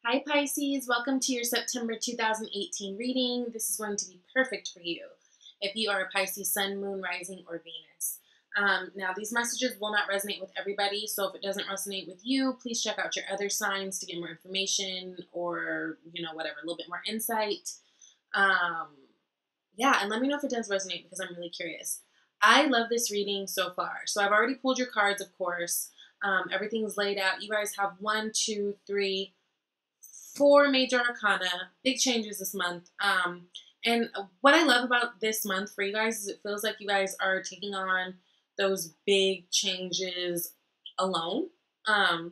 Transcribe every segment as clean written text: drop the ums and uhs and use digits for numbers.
Hi Pisces, welcome to your September 2018 reading. This is going to be perfect for you if you are a Pisces Sun, Moon, Rising, or Venus. Now these messages will not resonate with everybody, so if it doesn't resonate with you, please check out your other signs to get more information or, whatever, a little bit more insight. Yeah, and let me know if it does resonate because I'm really curious. I love this reading so far. So I've already pulled your cards, of course. Everything's laid out. You guys have 1, 2, 3, 4 major arcana, big changes this month. And what I love about this month for you guys is it feels like you guys are taking on those big changes alone. I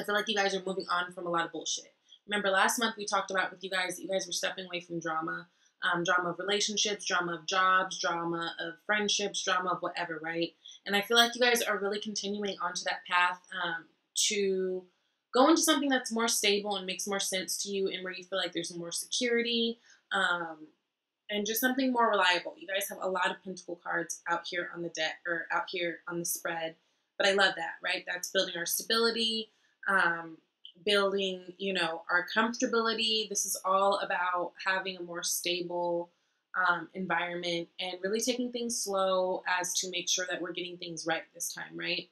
feel like you guys are moving on from a lot of bullshit. Remember last month we talked about with you guys that you guys were stepping away from drama. Drama of relationships, drama of jobs, drama of friendships, drama of whatever, right? And I feel like you guys are really continuing onto that path to go into something that's more stable and makes more sense to you and where you feel like there's more security and just something more reliable. You guys have a lot of pentacle cards out here on the deck or out here on the spread, but I love that, right? That's building our stability, building, our comfortability. This is all about having a more stable environment and really taking things slow as to make sure that we're getting things right this time, right?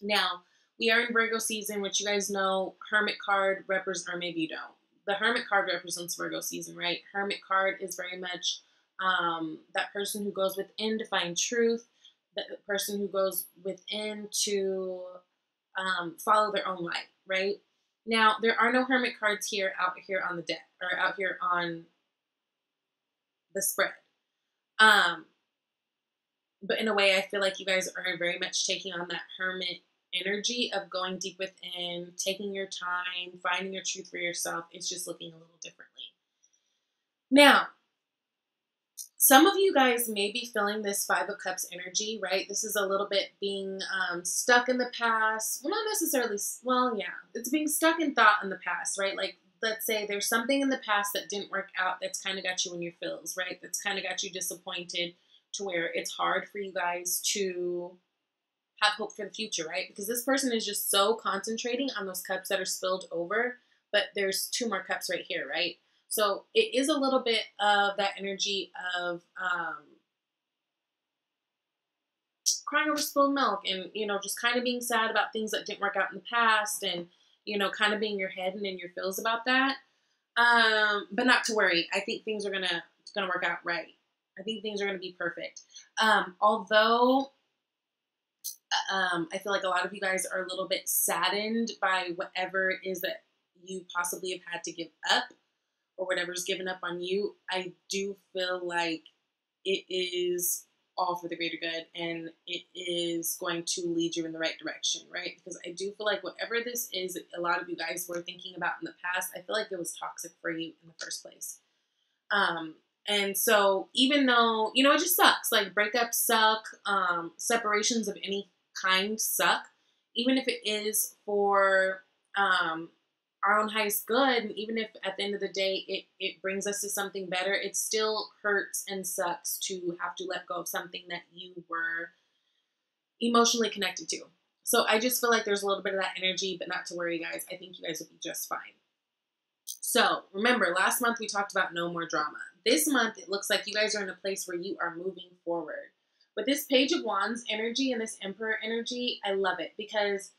Now, we are in Virgo season, which you guys know Hermit card represents, or maybe you don't. The Hermit card represents Virgo season, right? Hermit card is very much that person who goes within to find truth, that person who goes within to follow their own light, right? Now, there are no Hermit cards out here on the deck, or out here on the spread. But in a way, I feel like you guys are very much taking on that Hermit energy of going deep within, taking your time, finding your truth for yourself. It's just looking a little differently. Now, some of you guys may be feeling this Five of Cups energy, right? This is a little bit being stuck in the past. Well, not necessarily, well, yeah. It's being stuck in thought in the past, right? Like, let's say there's something in the past that didn't work out that's kind of got you in your feels, right? That's kind of got you disappointed to where it's hard for you guys to have hope for the future, right? Because this person is just so concentrating on those cups that are spilled over, but there's 2 more cups right here, right? So it is a little bit of that energy of crying over spilled milk and, just kind of being sad about things that didn't work out in the past and, kind of being your head and in your feels about that. But not to worry. I think things are gonna work out right. I think things are going to be perfect. Although I feel like a lot of you guys are a little bit saddened by whatever it is that you possibly have had to give up or whatever's given up on you. I do feel like it is all for the greater good and it is going to lead you in the right direction, right? Because I do feel like whatever this is that a lot of you guys were thinking about in the past, I feel like it was toxic for you in the first place. And so even though, it just sucks, like breakups suck, separations of any kind suck, even if it is for our own highest good, and even if at the end of the day it brings us to something better, it still hurts and sucks to have to let go of something that you were emotionally connected to. So I just feel like there's a little bit of that energy, but not to worry, guys. I think you guys will be just fine. So remember, last month we talked about no more drama. This month, it looks like you guys are in a place where you are moving forward. With this Page of Wands energy and this Emperor energy, I love it because,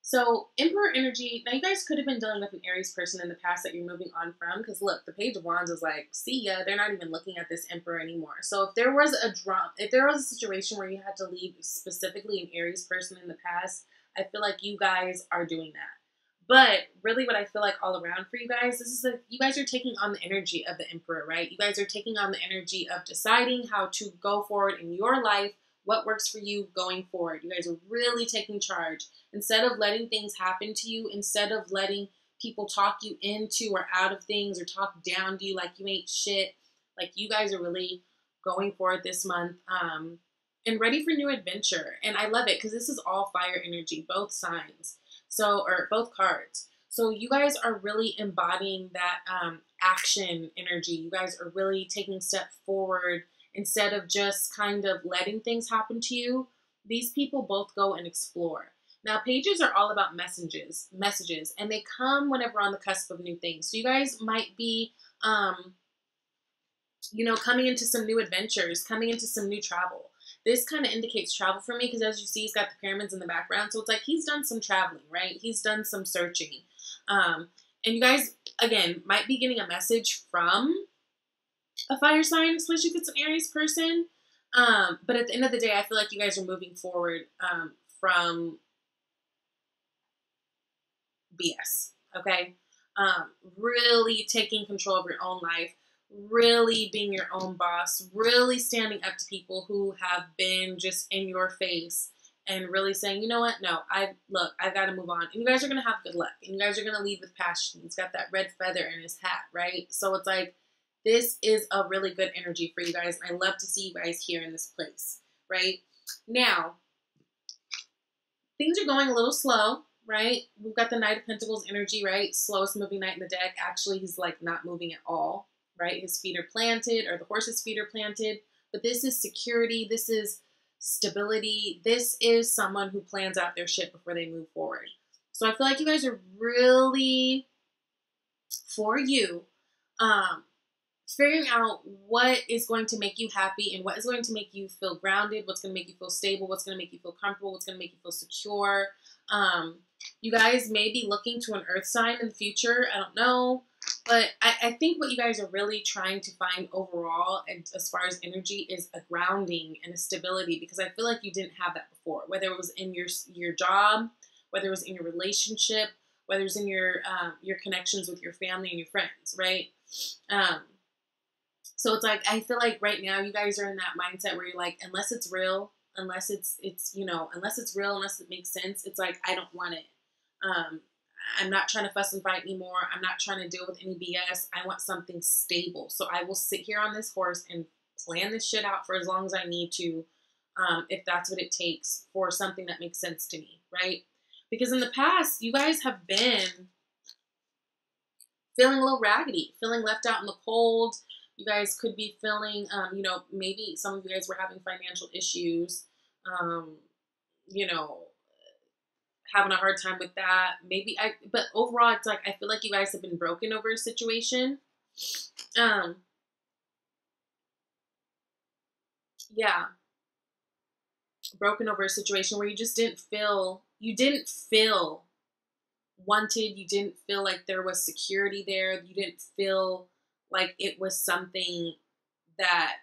so Emperor energy, now you guys could have been dealing with an Aries person in the past that you're moving on from because look, the Page of Wands is like, see ya, they're not even looking at this Emperor anymore. So if there was a situation where you had to leave specifically an Aries person in the past, I feel like you guys are doing that. But really what I feel like all around for you guys, this is like you guys are taking on the energy of the Emperor, right? You guys are taking on the energy of deciding how to go forward in your life, what works for you going forward. You guys are really taking charge. Instead of letting things happen to you, instead of letting people talk you into or out of things or talk down to you like you ain't shit, like you guys are really going forward this month and ready for new adventure. And I love it because this is all fire energy, both signs. So, or both cards. So you guys are really embodying that action energy. You guys are really taking a step forward instead of just kind of letting things happen to you. These people both go and explore. Now, pages are all about messages, and they come whenever we're on the cusp of new things. So you guys might be, coming into some new adventures, coming into some new travel. This kind of indicates travel for me because, as you see, he's got the pyramids in the background. So it's like he's done some traveling, right? He's done some searching. And you guys, again, might be getting a message from a fire sign, especially if it's an Aries person. But at the end of the day, I feel like you guys are moving forward from BS, okay? Really taking control of your own life, really being your own boss, really standing up to people who have been just in your face and really saying, you know what, no, I've got to move on. And you guys are going to have good luck. And you guys are going to lead with passion. He's got that red feather in his hat, right? So it's like, this is a really good energy for you guys. I love to see you guys here in this place, right? Now, things are going a little slow, right? We've got the Knight of Pentacles energy, right? Slowest moving knight in the deck. Actually, he's like not moving at all, right? His feet are planted, or the horse's feet are planted. But this is security. This is stability. This is someone who plans out their shit before they move forward. So I feel like you guys are really, for you, figuring out what is going to make you happy and what is going to make you feel grounded, what's going to make you feel stable, what's going to make you feel comfortable, what's going to make you feel secure. You guys may be looking to an earth sign in the future. I don't know. But I think what you guys are really trying to find overall, and as far as energy, is a grounding and a stability, because I feel like you didn't have that before, whether it was in your job, whether it was in your relationship, whether it was in your connections with your family and your friends, right? So it's like, I feel like right now you guys are in that mindset where you're like, unless it's real, unless it's unless it's real, unless it makes sense, it's like, I don't want it. I'm not trying to fuss and fight anymore. I'm not trying to deal with any BS. I want something stable. So I will sit here on this horse and plan this shit out for as long as I need to, if that's what it takes for something that makes sense to me, right? Because in the past, you guys have been feeling a little raggedy, feeling left out in the cold. You guys could be feeling, maybe some of you guys were having financial issues, having a hard time with that. But overall, it's like, I feel like you guys have been broken over a situation. Broken over a situation where you just didn't feel wanted. You didn't feel like there was security there. You didn't feel like it was something that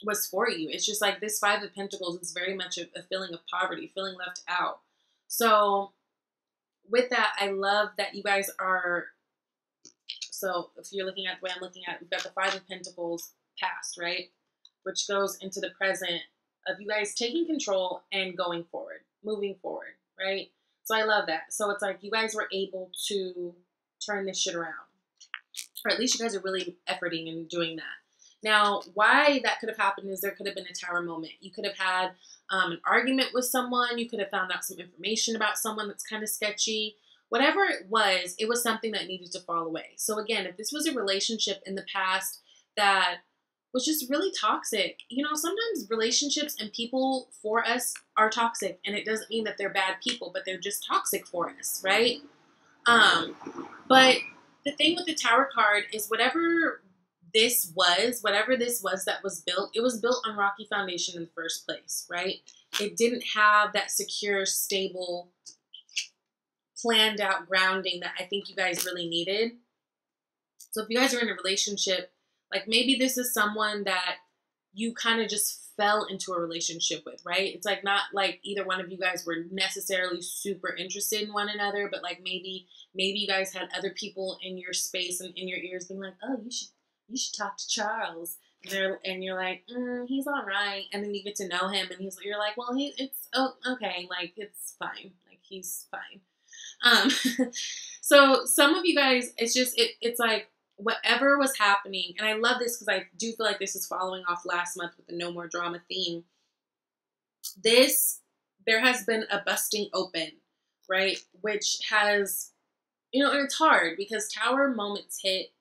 was for you. It's just like this Five of Pentacles is very much a feeling of poverty, feeling left out. So with that, I love that you guys are, so if you're looking at the way I'm looking at, we've got the Five of Pentacles past, right? Which goes into the present of you guys taking control and going forward, moving forward, right? So I love that. So it's like you guys were able to turn this shit around. Or at least you guys are really efforting and doing that. Now, why that could have happened is there could have been a tower moment. You could have had an argument with someone. You could have found out some information about someone that's kind of sketchy. Whatever it was something that needed to fall away. So again, if this was a relationship in the past that was just really toxic, sometimes relationships and people for us are toxic. And it doesn't mean that they're bad people, but they're just toxic for us, right? But the thing with the Tower card is whatever this was that was built, it was built on rocky foundation in the first place, right? It didn't have that secure, stable, planned out grounding that I think you guys really needed. So if you guys are in a relationship, like maybe this is someone that you kind of just fell into a relationship with, right? It's like not like either one of you guys were necessarily super interested in one another, but like maybe you guys had other people in your space and in your ears being like, oh, you should talk to Charles. And you're like, he's all right. And then you get to know him and you're like, well, okay. Like, it's fine. Like, he's fine. So some of you guys, it's like whatever was happening. And I love this because I do feel like this is following off last month with the no more drama theme. There has been a busting open, right? Which has, and it's hard because tower moments hit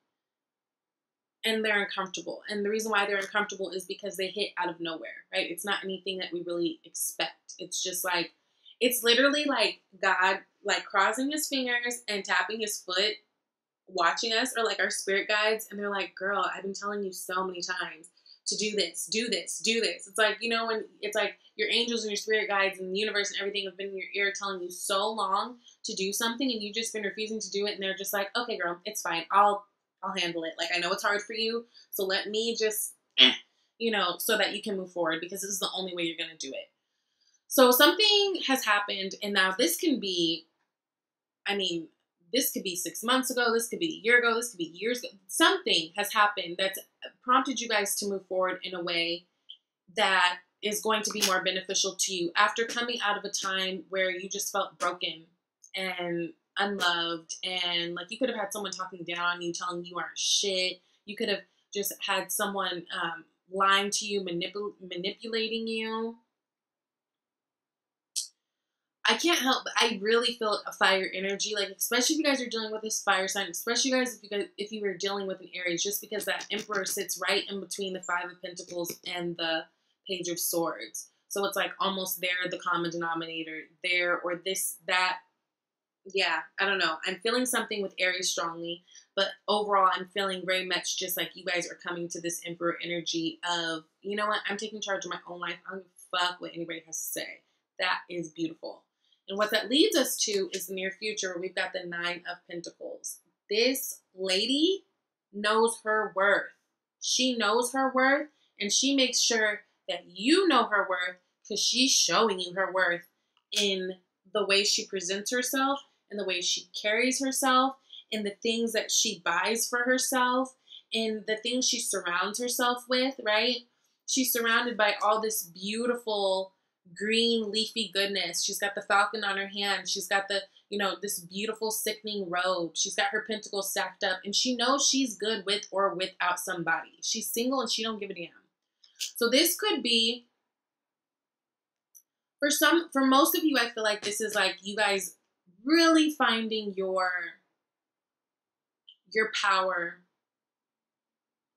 and they're uncomfortable. And the reason why they're uncomfortable is because they hit out of nowhere, right? It's not anything that we really expect. It's just like, It's literally like God, like crossing his fingers and tapping his foot, watching us, or like our spirit guides. And they're like, girl, I've been telling you so many times to do this, do this, do this. It's like, you know, when it's like your angels and your spirit guides and the universe and everything have been in your ear telling you so long to do something, and you've just been refusing to do it. And they're just like, okay, girl, it's fine. I'll handle it. Like, I know it's hard for you. So let me just, you know, so that you can move forward, because this is the only way you're going to do it. So something has happened, and now this can be, I mean, this could be 6 months ago, this could be a year ago, this could be years ago. Something has happened that's prompted you guys to move forward in a way that is going to be more beneficial to you after coming out of a time where you just felt broken and unloved, and like you could have had someone talking down on you, telling you aren't shit. You could have just had someone lying to you, manipulating you. I can't help, but I really feel a fire energy, like especially if you guys are dealing with this fire sign, especially if you were dealing with an Aries, just because that Emperor sits right in between the Five of Pentacles and the Page of Swords. So it's like almost there, the common denominator there, or this, that. Yeah, I don't know. I'm feeling something with Aries strongly, but overall I'm feeling very much just like you guys are coming to this Emperor energy of, you know what, I'm taking charge of my own life. I don't give a fuck what anybody has to say. That is beautiful. And what that leads us to is the near future, where we've got the Nine of Pentacles. This lady knows her worth. She knows her worth, and she makes sure that you know her worth, because she's showing you her worth in the way she presents herself, in the way she carries herself, in the things that she buys for herself, in the things she surrounds herself with, right? She's surrounded by all this beautiful green leafy goodness. She's got the falcon on her hand. She's got the, you know, this beautiful sickening robe. She's got her pentacles stacked up, and she knows she's good with or without somebody. She's single and she don't give a damn. So this could be, for most of you, I feel like this is like you guys really finding your power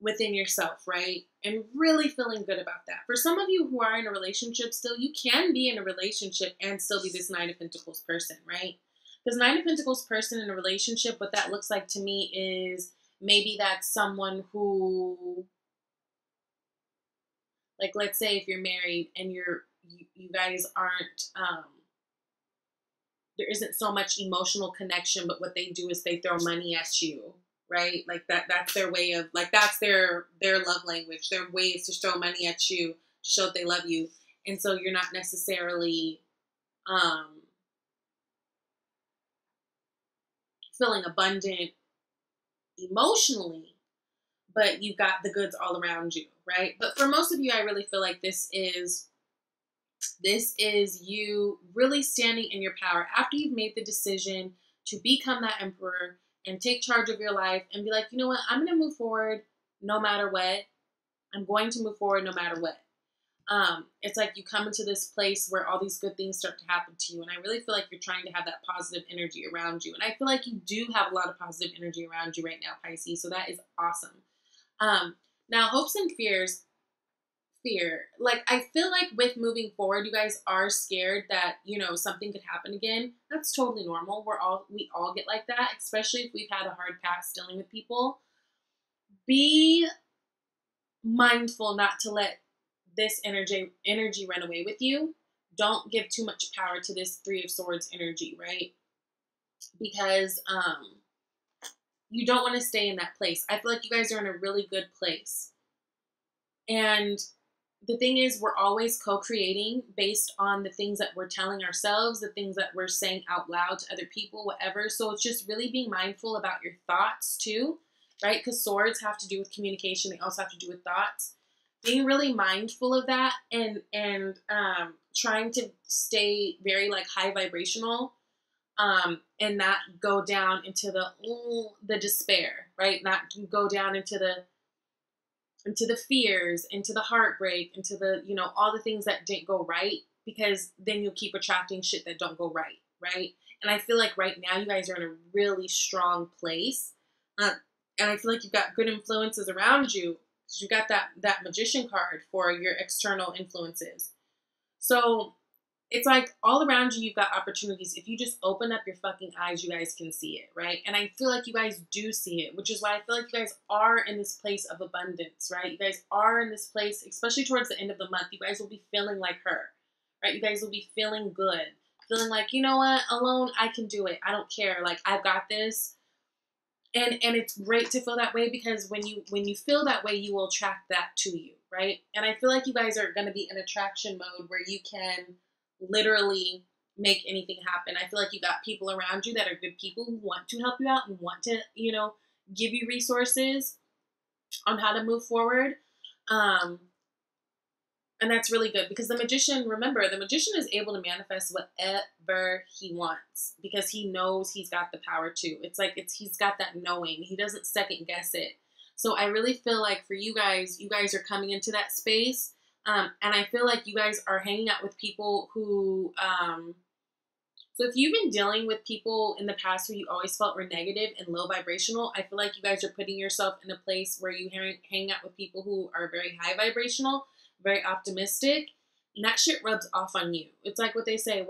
within yourself, right? And really feeling good about that. For some of you who are in a relationship still, you can be in a relationship and still be this Nine of Pentacles person, right? Because Nine of Pentacles person in a relationship, what that looks like to me is maybe that's someone who, like, let's say if you're married and you guys aren't, there isn't so much emotional connection, but what they do is they throw money at you, right? Like that's their way of, like, that's their love language. Their way is to throw money at you to show that they love you. And so you're not necessarily feeling abundant emotionally, but you've got the goods all around you, right? But for most of you, I really feel like this is you really standing in your power after you've made the decision to become that emperor and take charge of your life and be like, you know what, I'm going to move forward no matter what. I'm going to move forward no matter what. It's like you come into this place where all these good things start to happen to you. And I really feel like you're trying to have that positive energy around you. And I feel like you do have a lot of positive energy around you right now, Pisces. So that is awesome. Now, hopes and fear. Like, I feel like with moving forward, you guys are scared that, you know, something could happen again. That's totally normal. We all get like that, especially if we've had a hard past dealing with people. Be mindful not to let this energy run away with you. Don't give too much power to this Three of Swords energy, right? Because you don't want to stay in that place. I feel like you guys are in a really good place. And the thing is, we're always co-creating based on the things that we're telling ourselves, the things that we're saying out loud to other people, whatever. So it's just really being mindful about your thoughts too, right? Because swords have to do with communication. They also have to do with thoughts. Being really mindful of that and trying to stay very like high vibrational and not go down into the despair, right? Not go down into the fears, into the heartbreak, into the, you know, all the things that didn't go right, because then you'll keep attracting shit that don't go right, right? And I feel like right now you guys are in a really strong place. And I feel like you've got good influences around you. You got that Magician card for your external influences. So it's like all around you, you've got opportunities. If you just open up your fucking eyes, you guys can see it, right? And I feel like you guys do see it, which is why I feel like you guys are in this place of abundance, right? You guys are in this place, especially towards the end of the month. You guys will be feeling like her, right? You guys will be feeling good, feeling like, you know what, alone, I can do it. I don't care. Like, I've got this. And it's great to feel that way, because when you feel that way, you will attract that to you, right? And I feel like you guys are going to be in attraction mode where you can literally make anything happen. I feel like you got people around you that are good people who want to help you out and want to, give you resources on how to move forward. And that's really good, because remember, the magician is able to manifest whatever he wants, because he knows he's got the power to. It's like he's got that knowing. He doesn't second guess it. So I really feel like for you guys are coming into that space. And I feel like you guys are hanging out with people who, so if you've been dealing with people in the past who you always felt were negative and low vibrational, I feel like you guys are putting yourself in a place where you hang out with people who are very high vibrational, very optimistic, and that shit rubs off on you. It's like what they say,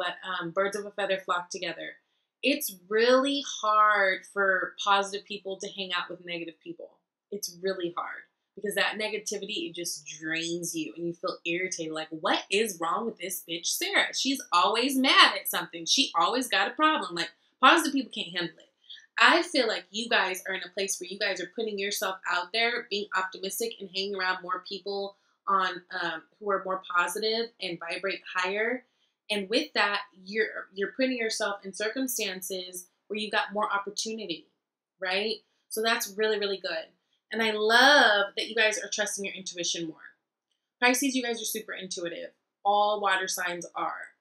birds of a feather flock together. It's really hard for positive people to hang out with negative people. It's really hard, because that negativity, it just drains you and you feel irritated. Like, what is wrong with this bitch, Sarah? She's always mad at something. She always got a problem. Like, positive people can't handle it. I feel like you guys are in a place where you guys are putting yourself out there, being optimistic, and hanging around more people who are more positive and vibrate higher. And with that, you're putting yourself in circumstances where you've got more opportunity, right? So that's really, really good. And I love that you guys are trusting your intuition more. Pisces, you guys are super intuitive. All water signs are.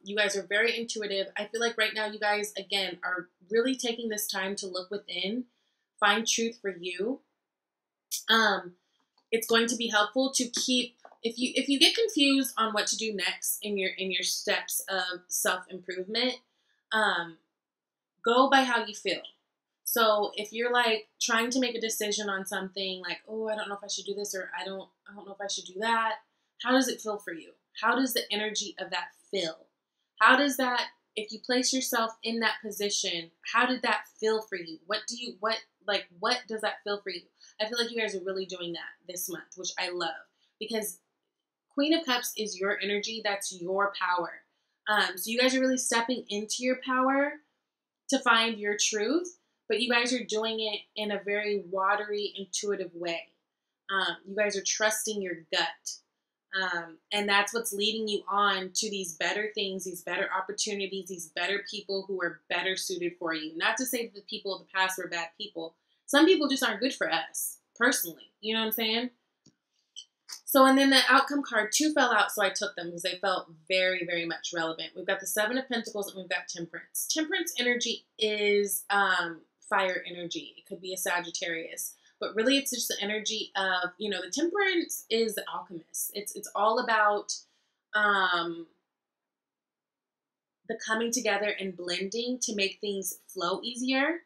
You guys are very intuitive. I feel like right now you guys, again, are really taking this time to look within, find truth for you. It's going to be helpful to keep, if you get confused on what to do next in your steps of self-improvement, go by how you feel. So if you're like trying to make a decision on something, like, oh, I don't know if I should do this, or I don't know if I should do that, how does it feel for you? How does the energy of that feel? How does that, if you place yourself in that position, how did that feel for you? What does that feel for you? I feel like you guys are really doing that this month, which I love, because Queen of Cups is your energy. That's your power. So you guys are really stepping into your power to find your truth, but you guys are doing it in a very watery, intuitive way. You guys are trusting your gut. And that's what's leading you on to these better things, these better opportunities, these better people who are better suited for you. Not to say that the people of the past were bad people. Some people just aren't good for us, personally. You know what I'm saying? So, and then the outcome card, 2 fell out, so I took them because they felt very, very much relevant. We've got the 7 of Pentacles and we've got Temperance. Temperance energy is fire energy. It could be a Sagittarius. But really, it's just the energy of, the Temperance is the alchemist. It's all about the coming together and blending to make things flow easier.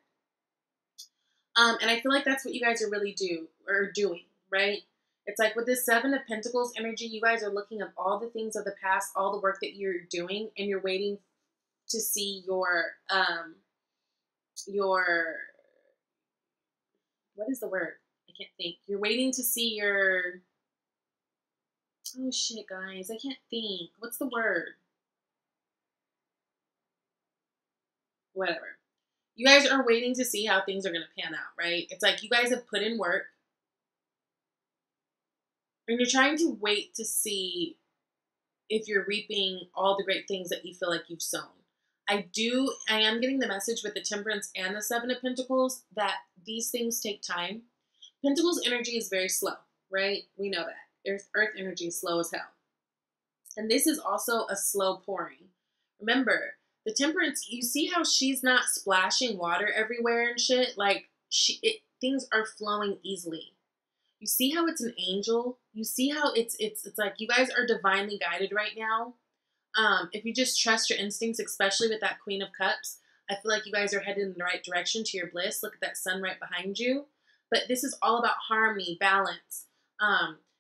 And I feel like that's what you guys are really doing, right? It's like with this 7 of Pentacles energy, you guys are looking at all the things of the past, all the work that you're doing, and you're waiting to see your what is the word? I can't think. You're waiting to see your, oh shit, guys, I can't think. What's the word? Whatever. You guys are waiting to see how things are going to pan out, right? It's like you guys have put in work, and you're trying to wait to see if you're reaping all the great things that you feel like you've sown. I am getting the message with the Temperance and the 7 of Pentacles that these things take time. Pentacles energy is very slow, right? We know that. Earth energy is slow as hell. And this is also a slow pouring. Remember, the Temperance, you see how she's not splashing water everywhere and shit? Like, things are flowing easily. You see how it's an angel? You see how it's like you guys are divinely guided right now. If you just trust your instincts, especially with that Queen of Cups, I feel like you guys are headed in the right direction to your bliss. Look at that sun right behind you. But this is all about harmony, balance.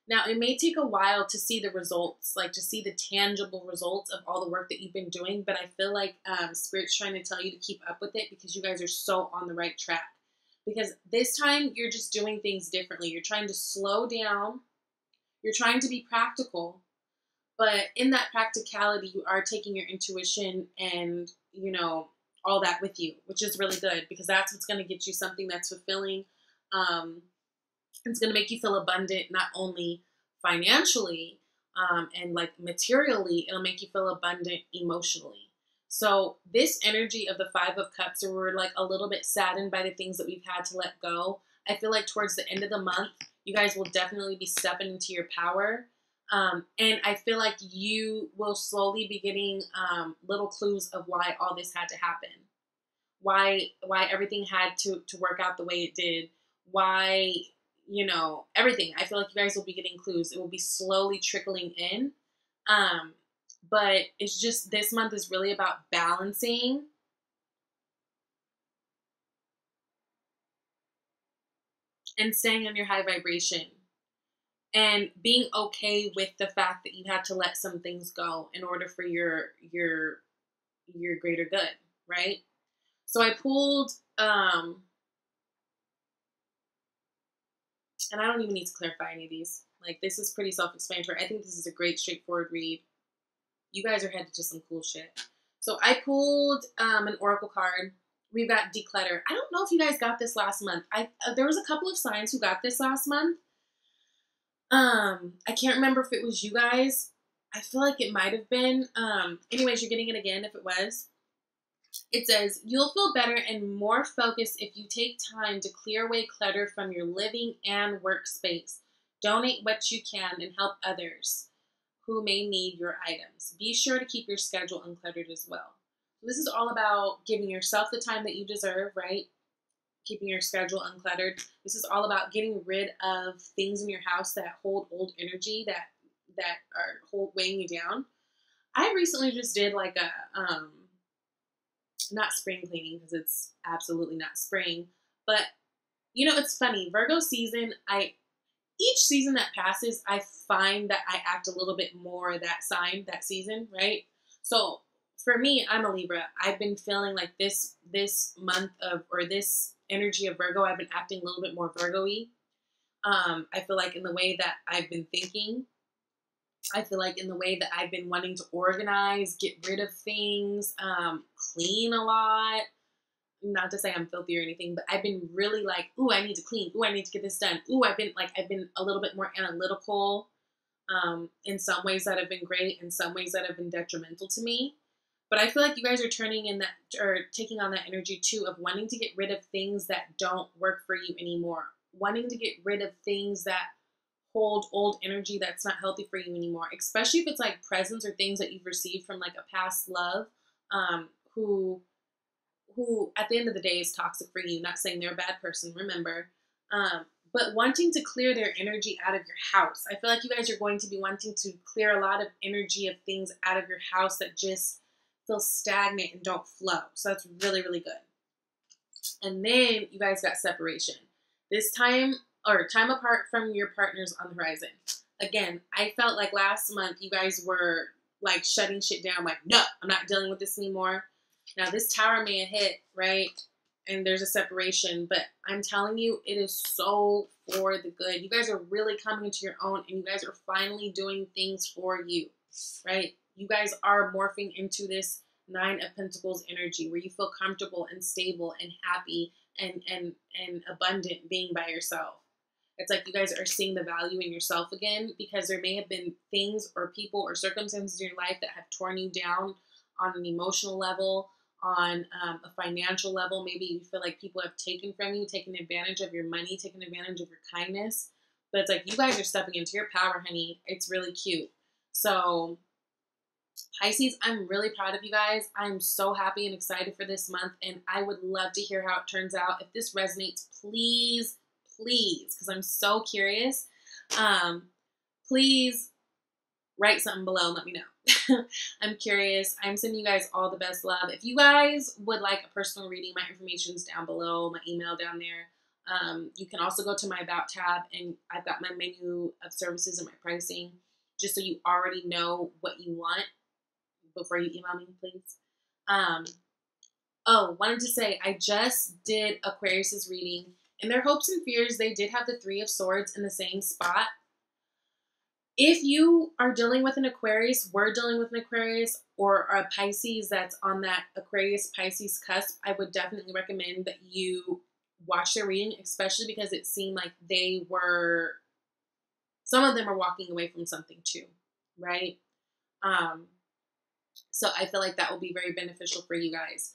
Now, it may take a while to see the results, like to see the tangible results of all the work that you've been doing, but I feel like Spirit's trying to tell you to keep up with it because you guys are so on the right track. Because this time, you're just doing things differently. You're trying to slow down. You're trying to be practical. But in that practicality, you are taking your intuition and, you know, all that with you, which is really good because that's what's going to get you something that's fulfilling. It's going to make you feel abundant, not only financially and like materially, it'll make you feel abundant emotionally. So this energy of the Five of Cups, where we're like a little bit saddened by the things that we've had to let go, I feel like towards the end of the month, you guys will definitely be stepping into your power. And I feel like you will slowly be getting little clues of why all this had to happen. Why everything had to work out the way it did. Why, you know, everything. I feel like you guys will be getting clues. It will be slowly trickling in. But it's just, this month is really about balancing and staying on your high vibration and being okay with the fact that you had to let some things go in order for your greater good, right? So I pulled, and I don't even need to clarify any of these. Like, this is pretty self-explanatory. I think this is a great, straightforward read. You guys are headed to some cool shit. So I pulled an oracle card. We've got Declutter. I don't know if you guys got this last month. There was a couple of signs who got this last month. I can't remember if it was you guys. I feel like it might have been. Anyways, you're getting it again if it was. It says, you'll feel better and more focused if you take time to clear away clutter from your living and workspace. Donate what you can and help others who may need your items. Be sure to keep your schedule uncluttered as well. So this is all about giving yourself the time that you deserve, right? Keeping your schedule uncluttered. This is all about getting rid of things in your house that hold old energy, that are weighing you down. I recently just did like a not spring cleaning because it's absolutely not spring, but you know, it's funny. Virgo season, each season that passes, I find that I act a little bit more that sign, that season, right? So for me, I'm a Libra. I've been feeling like this month of, or this energy of Virgo, I've been acting a little bit more Virgo-y. I feel like in the way that I've been thinking, I feel like in the way that I've been wanting to organize, get rid of things, clean a lot. Not to say I'm filthy or anything, but I've been really like, ooh, I need to clean. Ooh, I need to get this done. Ooh, I've been a little bit more analytical. In some ways that have been great, in some ways that have been detrimental to me. But I feel like you guys are turning in that, or taking on that energy too, of wanting to get rid of things that don't work for you anymore. Wanting to get rid of things that hold old energy that's not healthy for you anymore. Especially if it's like presents or things that you've received from like a past love, who at the end of the day is toxic for you. Not saying they're a bad person, remember. But wanting to clear their energy out of your house. I feel like you guys are going to be wanting to clear a lot of energy of things out of your house that just feel stagnant and don't flow. So that's really, really good. And then you guys got separation. This time, or time apart from your partners on the horizon. Again, I felt like last month you guys were like shutting shit down. Like, no, I'm not dealing with this anymore. Now this tower may have hit, right? And there's a separation, but I'm telling you, it is so for the good. You guys are really coming into your own, and you guys are finally doing things for you, right? You guys are morphing into this Nine of Pentacles energy where you feel comfortable and stable and happy and abundant being by yourself. It's like you guys are seeing the value in yourself again, because there may have been things or people or circumstances in your life that have torn you down on an emotional level, on a financial level. Maybe you feel like people have taken from you, taken advantage of your money, taken advantage of your kindness. But it's like you guys are stepping into your power, honey. It's really cute. So Pisces, I'm really proud of you guys. I'm so happy and excited for this month, and I would love to hear how it turns out. If this resonates, please, because I'm so curious, please write something below and let me know. I'm curious. I'm sending you guys all the best love. If you guys would like a personal reading, my information is down below, my email down there. You can also go to my About tab, and I've got my menu of services and my pricing, just so you already know what you want before you email me, please. Oh, wanted to say, I just did Aquarius's reading. In their hopes and fears, they did have the Three of Swords in the same spot. If you are dealing with an Aquarius, we're dealing with an Aquarius, or a Pisces that's on that Aquarius-Pisces cusp, I would definitely recommend that you watch their reading, especially because it seemed like some of them are walking away from something too, right? So I feel like that will be very beneficial for you guys.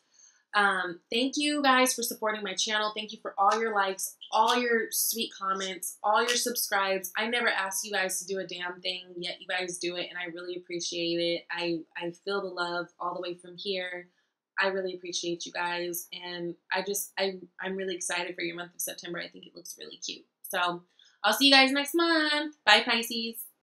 Thank you guys for supporting my channel. Thank you for all your likes, all your sweet comments, all your subscribes. I never asked you guys to do a damn thing, yet you guys do it, and I really appreciate it. I feel the love all the way from here. I really appreciate you guys, and I'm really excited for your month of September. I think it looks really cute. So I'll see you guys next month. Bye, Pisces.